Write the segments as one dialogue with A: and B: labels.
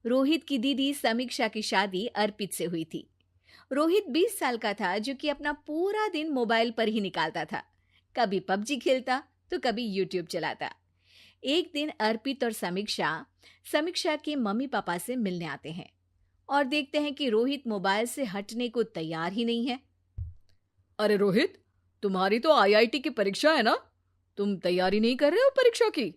A: रोहित की दीदी समीक्षा की शादी अर्पित से हुई थी। रोहित 20 साल का था, जो कि अपना पूरा दिन मोबाइल पर ही निकालता था। कभी पबजी खेलता तो कभी यूट्यूब चलाता। एक दिन अर्पित और समीक्षा समीक्षा के मम्मी पापा से मिलने आते हैं और देखते हैं कि रोहित मोबाइल से हटने को तैयार ही नहीं है।
B: अरे रोहित, तुम्हारी तो आईआईटी की परीक्षा है ना? तुम तैयारी नहीं कर रहे हो परीक्षा की?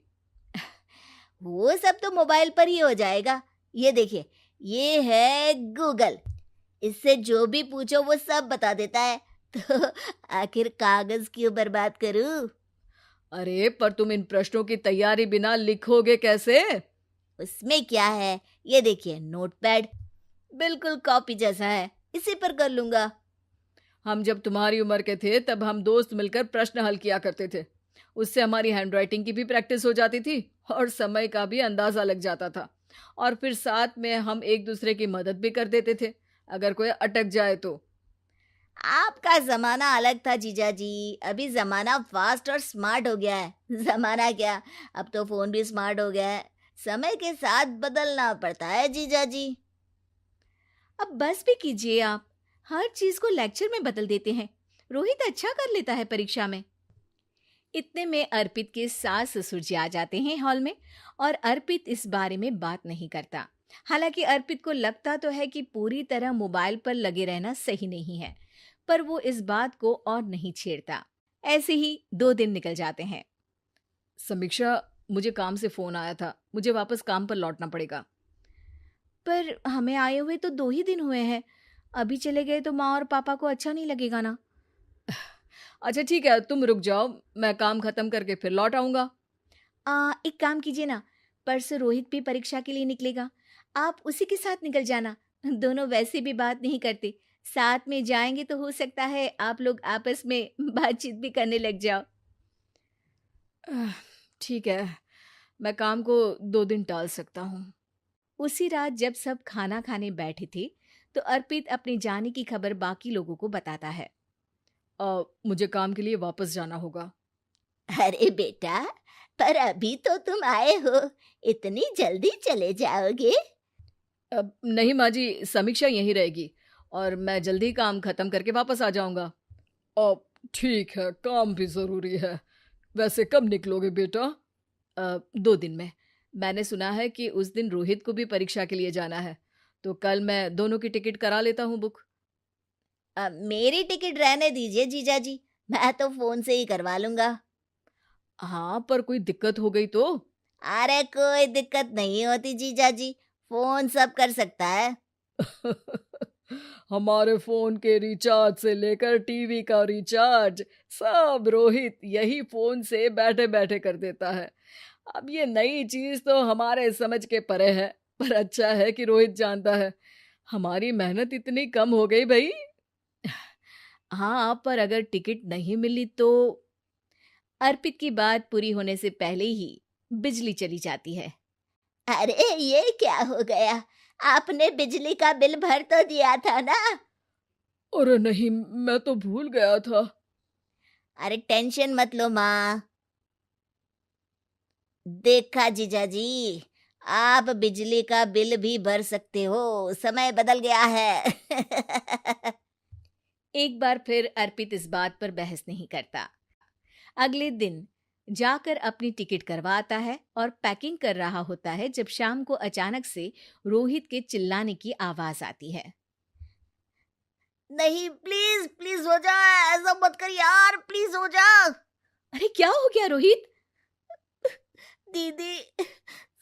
C: वो सब तो मोबाइल पर ही हो जाएगा। ये देखिए, ये है गूगल। इससे जो भी पूछो वो सब बता देता है। तो आखिर कागज क्यों बर्बाद करूं?
B: अरे पर तुम इन प्रश्नों की तैयारी बिना लिखोगे कैसे?
C: उसमें क्या है, ये देखिए नोटपैड, बिल्कुल कॉपी जैसा है, इसी पर कर लूंगा।
B: हम जब तुम्हारी उम्र के थे तब हम दोस्त मिलकर प्रश्न हल किया करते थे। उससे हमारी हैंडराइटिंग की भी प्रैक्टिस हो जाती थी और समय का भी अंदाजा लग जाता था। और फिर साथ में हम एक दूसरे की मदद भी कर देते थे अगर कोई अटक जाए तो।
C: आपका जमाना अलग था जीजा जी। अभी जमाना फास्ट और स्मार्ट हो गया है। जमाना क्या, अब तो फोन भी स्मार्ट हो गया है। समय के साथ बदलना पड़ता है जीजा जी।
A: अब बस भी कीजिए आप, हर चीज को लेक्चर में बदल देते हैं। रोहित अच्छा कर लेता है परीक्षा में। इतने में अर्पित के सास ससुर जी आ जाते हैं हॉल में, और अर्पित इस बारे में बात नहीं करता। हालांकि अर्पित को लगता तो है कि पूरी तरह मोबाइल पर लगे रहना सही नहीं है, पर वो इस बात को और नहीं छेड़ता। ऐसे ही 2 दिन निकल जाते हैं।
B: समीक्षा, मुझे काम से फोन आया था, मुझे वापस काम पर लौटना पड़ेगा।
A: पर हमें आए हुए तो 2 ही दिन हुए हैं। अभी चले गए तो माँ और पापा को अच्छा नहीं लगेगा ना।
B: अच्छा ठीक है, तुम रुक जाओ, मैं काम खत्म करके फिर लौट आऊंगा।
A: एक काम कीजिए ना, परसों रोहित भी परीक्षा के लिए निकलेगा, आप उसी के साथ निकल जाना। दोनों वैसे भी बात नहीं करते, साथ में जाएंगे तो हो सकता है आप लोग आपस में बातचीत भी करने लग जाओ।
B: आह, ठीक है, मैं काम को 2 दिन टाल सकता हूँ।
A: उसी रात जब सब खाना खाने बैठे थे, तो अर्पित अपने जाने की खबर बाकी लोगों को बताता है।
B: मुझे काम के लिए वापस जाना होगा।
C: अरे बेटा, पर अभी तो तुम आए हो, इतनी जल्दी चले जाओगे?
B: नहीं माँ जी, समीक्षा यहीं रहेगी और मैं जल्दी काम खत्म करके वापस आ जाऊंगा। अब ठीक है, काम भी जरूरी है। वैसे कब निकलोगे बेटा? 2 दिन में। मैंने सुना है कि उस दिन रोहित को भी परीक्षा के लिए जाना है, तो कल मैं दोनों की टिकट करा लेता हूँ बुक।
C: मेरी टिकट रहने दीजिए जीजा जी, मैं तो फोन से ही करवा लूंगा।
B: हाँ, पर कोई दिक्कत हो गई तो?
C: अरे कोई दिक्कत नहीं होती जीजा जी, फोन सब कर सकता है।
B: हमारे फोन के रिचार्ज से लेकर टीवी का रिचार्ज सब रोहित यही फोन से बैठे बैठे कर देता है। अब ये नई चीज तो हमारे समझ के परे है, पर अच्छा है कि रोहित जानता है। हमारी मेहनत इतनी कम हो गई भाई।
A: हाँ, पर अगर टिकट नहीं मिली तो? अर्पित की बात पूरी होने से पहले ही बिजली चली जाती है।
C: अरे ये क्या हो गया, आपने बिजली का बिल भर तो दिया था ना?
B: अरे नहीं, मैं तो भूल गया था।
C: अरे टेंशन मत लो माँ। देखा जीजा जी, आप बिजली का बिल भी भर सकते हो, समय बदल गया है।
A: एक बार फिर अर्पित इस बात पर बहस नहीं करता। अगले दिन जाकर अपनी टिकट करवाता है और पैकिंग कर रहा होता है, जब शाम को अचानक से रोहित के चिल्लाने की आवाज आती है।
C: नहीं, प्लीज प्लीज हो जा, ऐसा मत कर यार, प्लीज हो जा।
A: अरे क्या हो गया रोहित?
C: दीदी,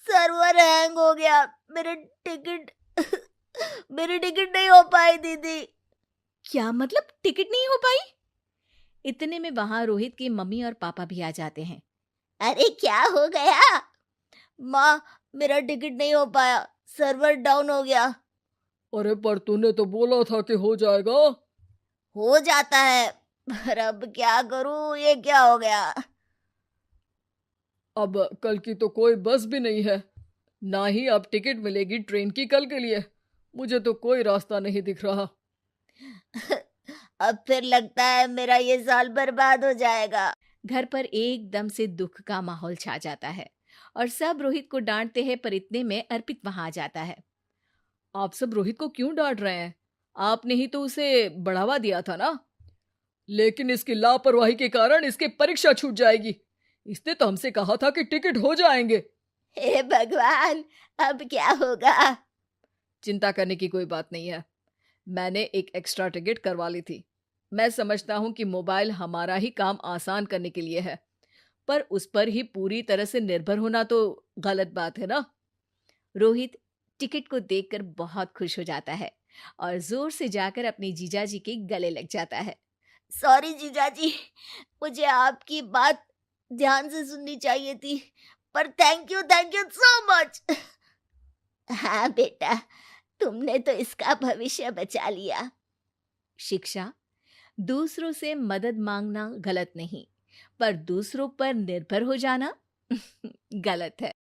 C: सर्वर हैंग हो गया, मेरे टिकट मेरी टिकट नहीं हो पाई दीदी।
A: क्या मतलब टिकट नहीं हो पाई? इतने में वहां रोहित के मम्मी और पापा भी आ जाते हैं।
C: अरे क्या हो गया? माँ, मेरा टिकट नहीं हो पाया, सर्वर डाउन हो गया।
B: अरे पर तूने तो बोला था कि हो जाएगा।
C: हो जाता है, पर अब क्या करूं, ये क्या हो गया?
B: अब कल की तो कोई बस भी नहीं है, ना ही अब टिकट मिलेगी ट्रेन की कल के लिए। मुझे तो कोई रास्ता नहीं दिख रहा।
C: अब फिर लगता है मेरा ये साल बर्बाद हो जाएगा।
A: घर पर एकदम से दुख का माहौल छा जाता है और सब रोहित को डांटते हैं, पर इतने में अर्पित वहां आ जाता है।
B: आप सब रोहित को क्यों डांट रहे हैं? आपने ही तो उसे बढ़ावा दिया था ना। लेकिन इसकी लापरवाही के कारण इसकी परीक्षा छूट जाएगी। इसने तो हमसे कहा था कि टिकट हो जाएंगे।
C: हे भगवान, अब क्या होगा?
B: चिंता करने की कोई बात नहीं है। मैंने एक एक्स्ट्रा टिकट करवा ली थी। मैं समझता हूँ कि मोबाइल हमारा ही काम आसान करने के लिए है, पर उस पर ही पूरी तरह से निर्भर होना तो गलत बात है ना।
A: रोहित टिकट को देखकर बहुत खुश हो जाता है और जोर से जाकर अपने जीजाजी के गले लग जाता है।
C: सॉरी जीजाजी, मुझे आपकी बात ध्यान से सुननी चाहिए थी, पर थैंक यू सो मच। हाँ बेटा, तुमने तो इसका भविष्य बचा लिया।
A: शिक्षा, दूसरों से मदद मांगना गलत नहीं, पर दूसरों पर निर्भर हो जाना गलत है।